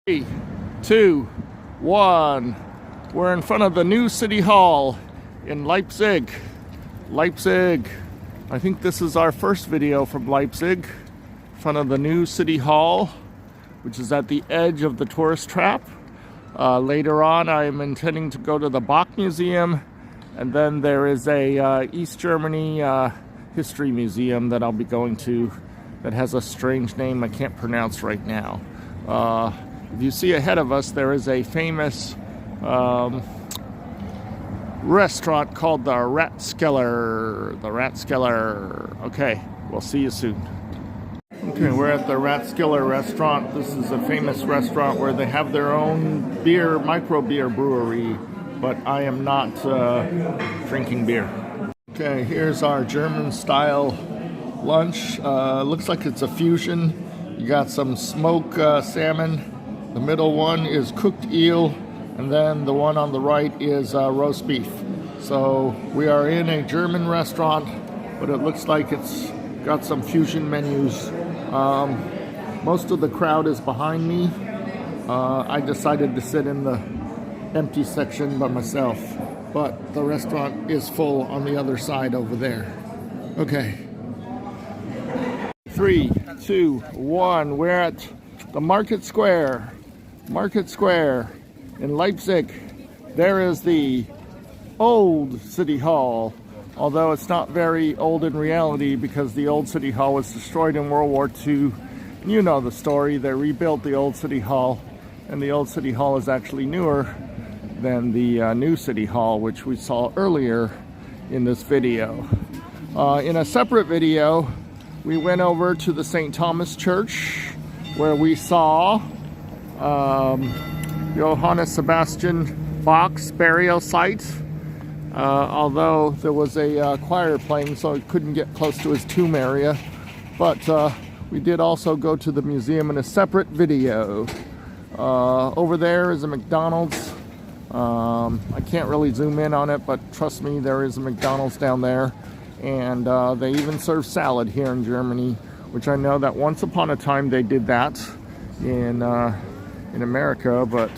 3, 2, 1. We're in front of the new City Hall in Leipzig. Leipzig. I think this is our first video from Leipzig. In front of the new City Hall, which is at the edge of the tourist trap. Later on, I am intending to go to the Bach Museum, and then there is a East Germany history museum that I'll be going to that has a strange name I can't pronounce right now. If you see ahead of us, there is a famous restaurant called the Ratskeller. The Ratskeller. Okay, we'll see you soon. Okay, we're at the Ratskeller restaurant. This is a famous restaurant where they have their own beer, micro beer brewery, but I am not drinking beer. Okay, here's our German style lunch. Looks like it's a fusion. You got some smoked salmon. The middle one is cooked eel, and then the one on the right is roast beef. So we are in a German restaurant, but it looks like it's got some fusion menus. Most of the crowd is behind me. I decided to sit in the empty section by myself, but the restaurant is full on the other side over there. Okay. 3, 2, 1. We're at the Market Square. Market Square in Leipzig. There is the old City Hall, although it's not very old in reality because the old City Hall was destroyed in World War II. You know the story. They rebuilt the old City Hall, and the old City Hall is actually newer than the new City Hall, which we saw earlier in this video. In a separate video, we went over to the St. Thomas Church, where we saw Johann Sebastian Bach's burial site. Although there was a choir playing, so I couldn't get close to his tomb area. But we did also go to the museum in a separate video. Over there is a McDonald's. I can't really zoom in on it, but trust me, there is a McDonald's down there. And they even serve salad here in Germany, which I know that once upon a time they did that in America, but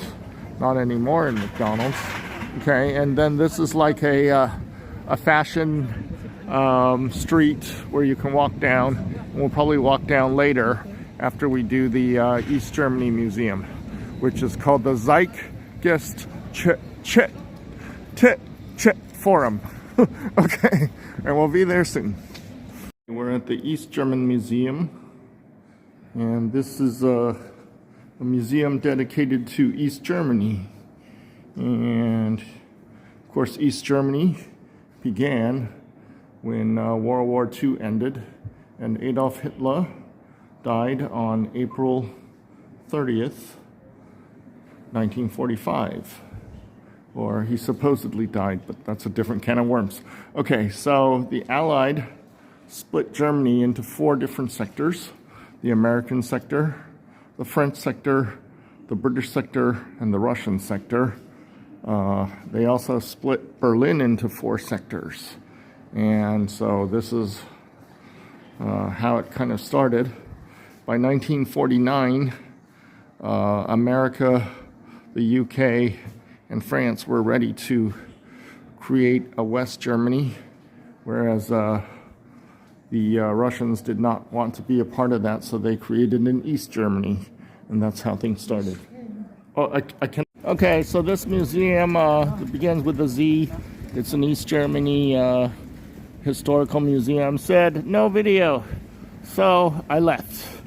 not anymore in McDonald's. Okay, and then this is like a fashion street where you can walk down. And we'll probably walk down later after we do the East Germany Museum, which is called the Zeitgeist Forum. Okay, and we'll be there soon. We're at the East German Museum, and this is a museum dedicated to East Germany. And of course, East Germany began when World War II ended, and Adolf Hitler died on April 30th, 1945. Or he supposedly died, but that's a different can of worms. Okay, so the Allied split Germany into 4 different sectors: the American sector, the French sector, the British sector, and the Russian sector. They also split Berlin into 4 sectors. And so this is how it kind of started. By 1949, America, the UK, and France were ready to create a West Germany, whereas the Russians did not want to be a part of that, so they created an East Germany, and that's how things started. Oh, I can. Okay, so this museum begins with a Z. It's an East Germany historical museum. Said no video, so I left.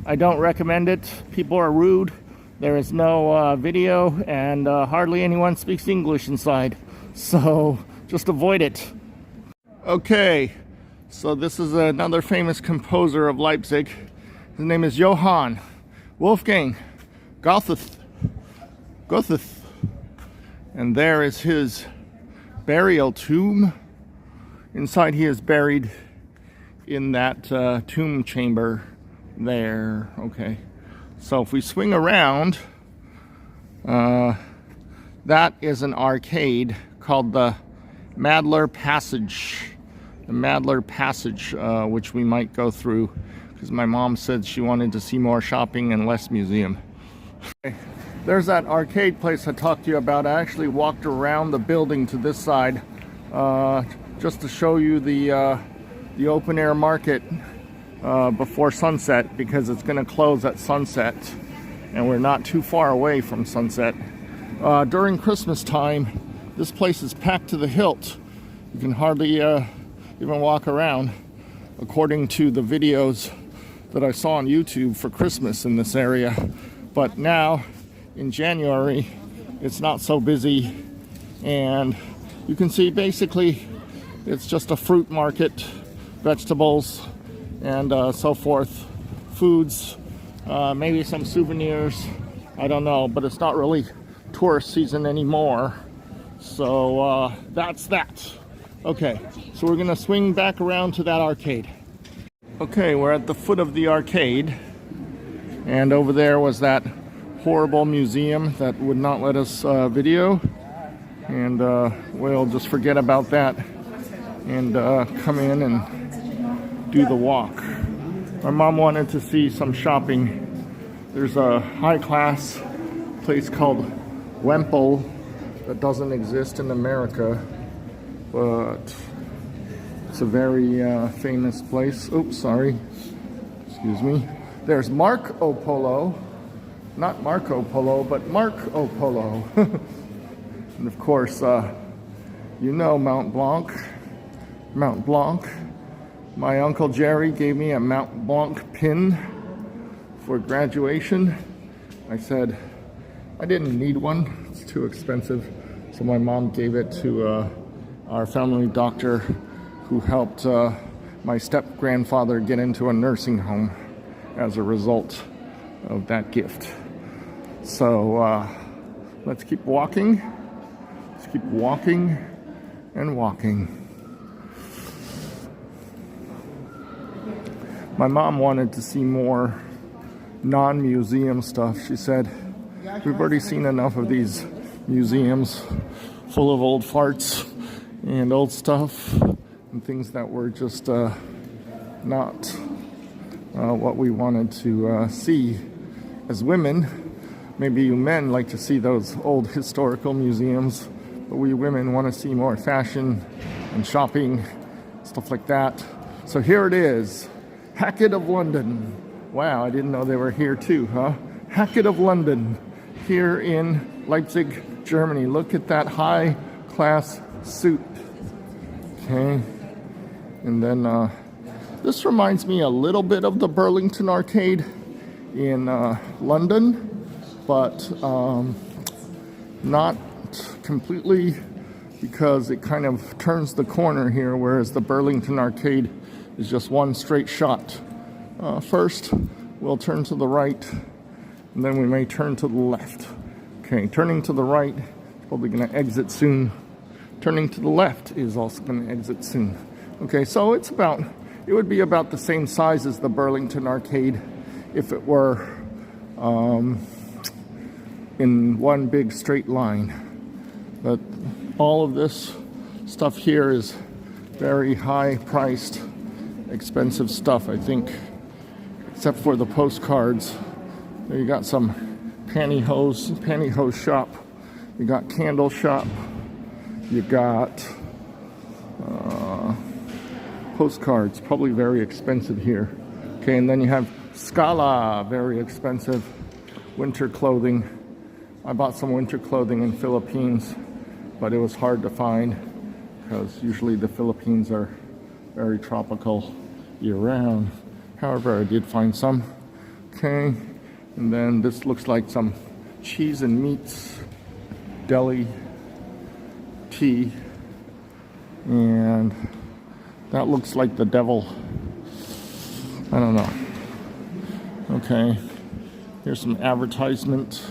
I don't recommend it. People are rude. There is no video, and hardly anyone speaks English inside, so just avoid it. Okay, so this is another famous composer of Leipzig. His name is Johann Wolfgang Goethe. And there is his burial tomb. Inside, he is buried in that tomb chamber there. Okay. So if we swing around, that is an arcade called the Madler Passage. The Madler Passage, which we might go through because my mom said she wanted to see more shopping and less museum. Okay. There's that arcade place I talked to you about. I actually walked around the building to this side just to show you the open air market before sunset, because it's going to close at sunset and we're not too far away from sunset. During Christmas time, this place is packed to the hilt. You can hardly even walk around, according to the videos that I saw on YouTube for Christmas in this area. But now in January, it's not so busy, and you can see basically it's just a fruit market, vegetables, and so forth, foods, maybe some souvenirs, I don't know, but it's not really tourist season anymore. So that's that. Okay, so we're gonna swing back around to that arcade. Okay, we're at the foot of the arcade, and over there was that horrible museum that would not let us video, and we'll just forget about that and come in and do the walk. My mom wanted to see some shopping. There's a high-class place called Wemple that doesn't exist in America, but it's a very famous place. Oops, sorry. Excuse me. There's Marco Polo. Not Marco Polo, but Marco Polo. And of course, you know Mount Blanc. Mount Blanc. My Uncle Jerry gave me a Mount Blanc pin for graduation. I said I didn't need one. It's too expensive. So my mom gave it to our family doctor, who helped my step-grandfather get into a nursing home as a result of that gift. So let's keep walking. Let's keep walking and walking. My mom wanted to see more non-museum stuff. She said, we've already seen enough of these museums full of old farts and old stuff and things that were just not what we wanted to see as women. Maybe you men like to see those old historical museums, but we women want to see more fashion and shopping, stuff like that. So here it is, Hackett of London. Wow, I didn't know they were here too, huh? Hackett of London, here in Leipzig, Germany. Look at that high-class suit. Okay, and then this reminds me a little bit of the Burlington Arcade in London, but not completely, because it kind of turns the corner here, whereas the Burlington Arcade is just one straight shot. First, we'll turn to the right, and then we may turn to the left. Okay, turning to the right, probably going to exit soon. Turning to the left is also going to exit soon. Okay, so it would be about the same size as the Burlington Arcade if it were in one big straight line. But all of this stuff here is very high-priced, expensive stuff, I think, except for the postcards. There you got some pantyhose shop. You got candle shop. You got postcards, probably very expensive here. Okay, and then you have Scala, very expensive. Winter clothing. I bought some winter clothing in Philippines, but it was hard to find because usually the Philippines are very tropical year-round. However, I did find some. Okay, and then this looks like some cheese and meats, deli, tea, and that looks like the devil. I don't know. Okay, here's some advertisement.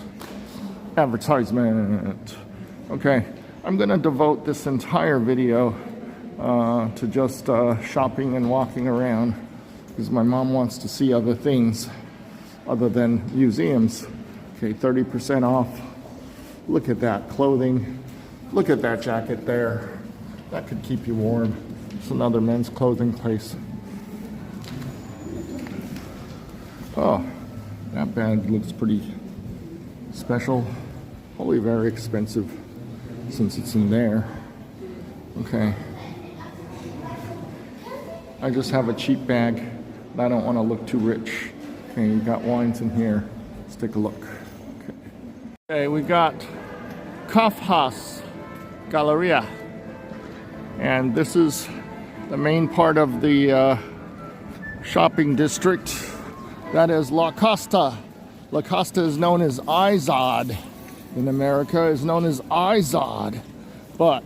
Okay, I'm gonna devote this entire video to just shopping and walking around, because my mom wants to see other things other than museums. Okay, 30% off. Look at that clothing. Look at that jacket there. That could keep you warm. It's another men's clothing place. Oh, that bag looks pretty special. Probably very expensive since it's in there. Okay. I just have a cheap bag. I don't want to look too rich. Okay, you got wines in here. Let's take a look. Okay, we got Kaufhaus Galleria. And this is the main part of the shopping district. That is La Costa. La Costa is known as Izod. In America, is known as Izod. But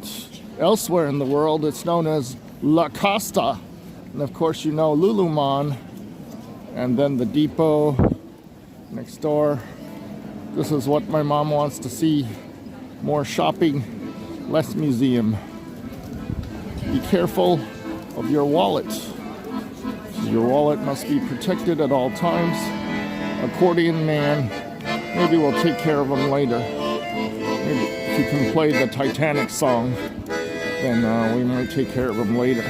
elsewhere in the world, it's known as La Costa. And of course, you know Lululemon. And then the depot next door. This is what my mom wants to see. More shopping, less museum. Be careful of your wallet. Your wallet must be protected at all times. Accordion man, maybe we'll take care of him later. Maybe if you can play the Titanic song, then we might take care of him later.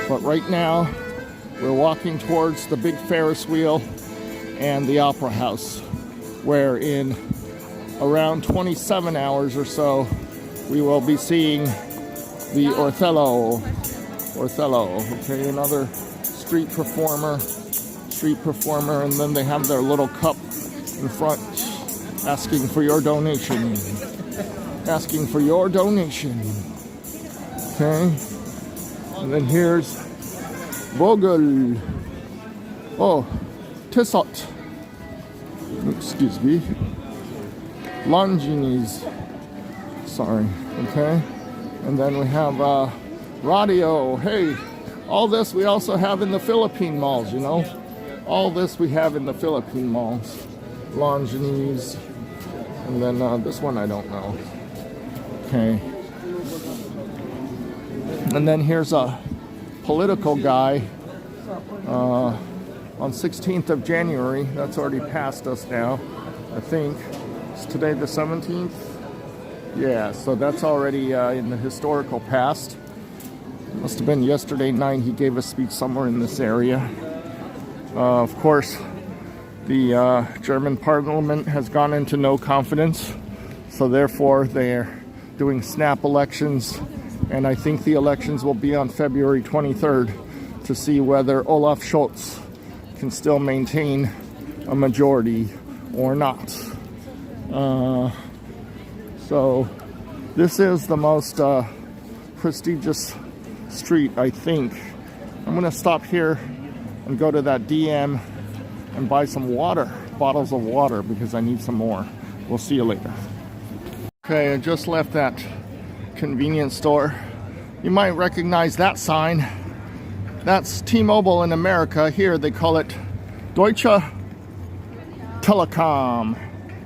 But right now, we're walking towards the big Ferris wheel and the Opera House, where in around 27 hours or so, we will be seeing the Othello, okay, another street performer, and then they have their little cup in front asking for your donation. Okay, and then here's Vogel. Oh, Tissot. Excuse me. Longinis. Sorry, okay. And then we have radio. Hey, all this we also have in the Philippine malls, you know. All this we have in the Philippine malls. Longinis. And then this one I don't know. Okay. And then here's a political guy on 16th of January. That's already past us now, I think. Is today the 17th? Yeah, so that's already in the historical past. Must have been yesterday night he gave a speech somewhere in this area. Of course, the German parliament has gone into no confidence, so therefore they're doing snap elections, and I think the elections will be on February 23rd to see whether Olaf Scholz can still maintain a majority or not. So this is the most prestigious street, I think. I'm gonna stop here and go to that DM and buy some water, bottles of water, because I need some more. We'll see you later. Okay, I just left that convenience store. You might recognize that sign. That's T-Mobile in America. Here they call it Deutsche Telekom.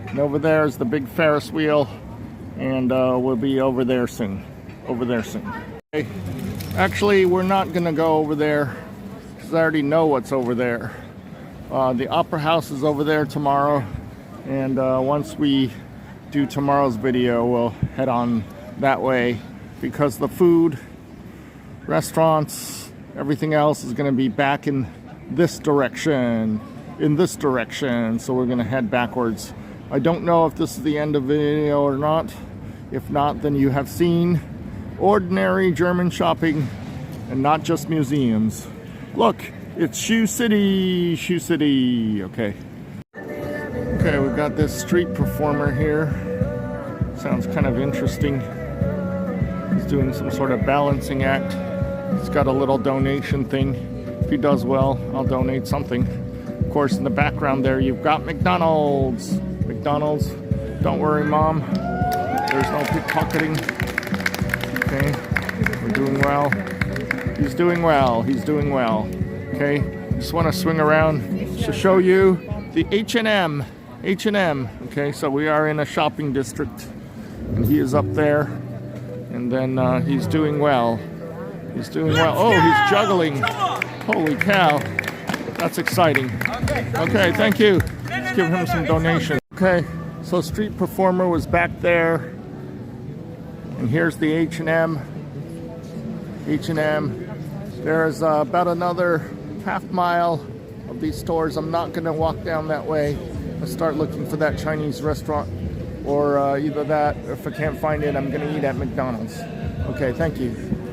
And over there is the big Ferris wheel, and we'll be over there soon. Okay. Actually, we're not gonna go over there because I already know what's over there. The Opera House is over there tomorrow, and once we do tomorrow's video, we'll head on that way, because the food, restaurants, everything else is gonna be back in this direction, so we're gonna head backwards. I don't know if this is the end of the video or not. If not, then you have seen ordinary German shopping and not just museums. Look, it's Shoe City, okay. Okay, we've got this street performer here. Sounds kind of interesting. He's doing some sort of balancing act. He's got a little donation thing. If he does well, I'll donate something. Of course, in the background there, you've got McDonald's. Don't worry, Mom. There's no pickpocketing. Okay, we're doing well. He's doing well. Okay, just want to swing around to show you the H&M. Okay, so we are in a shopping district, and he is up there, and then he's doing well. Oh, he's juggling. Holy cow, that's exciting. Okay, thank you. Let's give him some donation. Okay, so street performer was back there, and here's the H&M. There's about another half mile of these stores. I'm not going to walk down that way. I start looking for that Chinese restaurant or either that. If I can't find it, I'm going to eat at McDonald's. Okay, thank you.